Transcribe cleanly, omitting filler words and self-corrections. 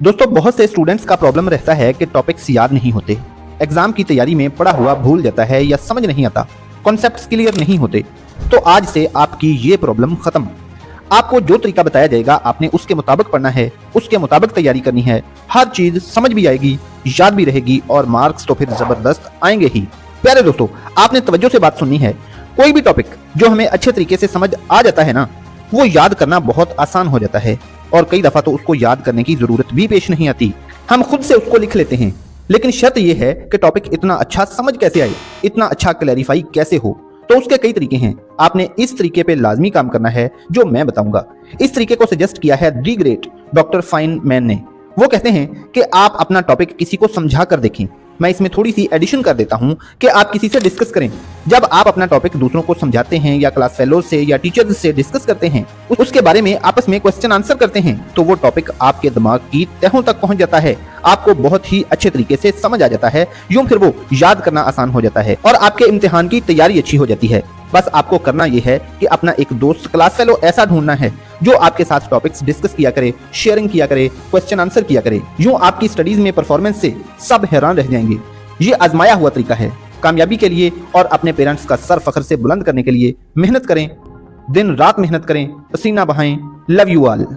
दोस्तों, बहुत से स्टूडेंट्स का प्रॉब्लम रहता है कि टॉपिक्स याद नहीं होते, एग्जाम की तैयारी में पढ़ा हुआ भूल जाता है या समझ नहीं आता, कॉन्सेप्ट्स क्लियर नहीं होते। तो आज से आपकी ये प्रॉब्लम खत्म। आपको जो तरीका बताया जाएगा आपने उसके मुताबिक पढ़ना है, उसके मुताबिक तैयारी करनी है। हर चीज समझ भी आएगी, याद भी रहेगी और मार्क्स तो फिर जबरदस्त आएंगे ही। प्यारे दोस्तों, आपने तवज्जो से बात सुननी है। कोई भी टॉपिक जो हमें अच्छे तरीके से समझ आ जाता है ना, वो याद करना बहुत आसान हो जाता है और कई दफा तो उसको याद करने की जरूरत भी पेश नहीं आती। हम खुद से उसको लिख लेते हैं। लेकिन शर्त यह है कि टॉपिक इतना अच्छा समझ कैसे आए, इतना अच्छा क्लैरिफाई कैसे हो। तो उसके कई तरीके हैं। आपने इस तरीके पे लाजमी काम करना है जो मैं बताऊंगा। इस तरीके को सजेस्ट किया है दी ग्रेट डॉक्टर फाइनमैन ने। वो कहते हैं कि आप अपना टॉपिक किसी को समझा कर देखें। मैं इसमें थोड़ी सी एडिशन कर देता हूं कि आप किसी से डिस्कस करें। जब आप अपना टॉपिक दूसरों को समझाते हैं या क्लास फेलो से या टीचर्स से डिस्कस करते हैं, उसके बारे में आपस में क्वेश्चन आंसर करते हैं, तो वो टॉपिक आपके दिमाग की तहों तक पहुंच जाता है। आपको बहुत ही अच्छे तरीके से समझ आ जाता है। यूं फिर वो याद करना आसान हो जाता है और आपके इम्तिहान की तैयारी अच्छी हो जाती है। बस आपको करना यह है कि अपना एक दोस्त क्लास फेलो ऐसा ढूंढना है जो आपके साथ टॉपिक्स डिस्कस किया करे, शेयरिंग किया करे, क्वेश्चन आंसर किया करे। यूं आपकी स्टडीज में परफॉर्मेंस से सब हैरान रह जाएंगे। ये आजमाया हुआ तरीका है। कामयाबी के लिए और अपने पेरेंट्स का सर फख्र से बुलंद करने के लिए मेहनत करें, दिन रात मेहनत करें, पसीना बहाएं। Love you all.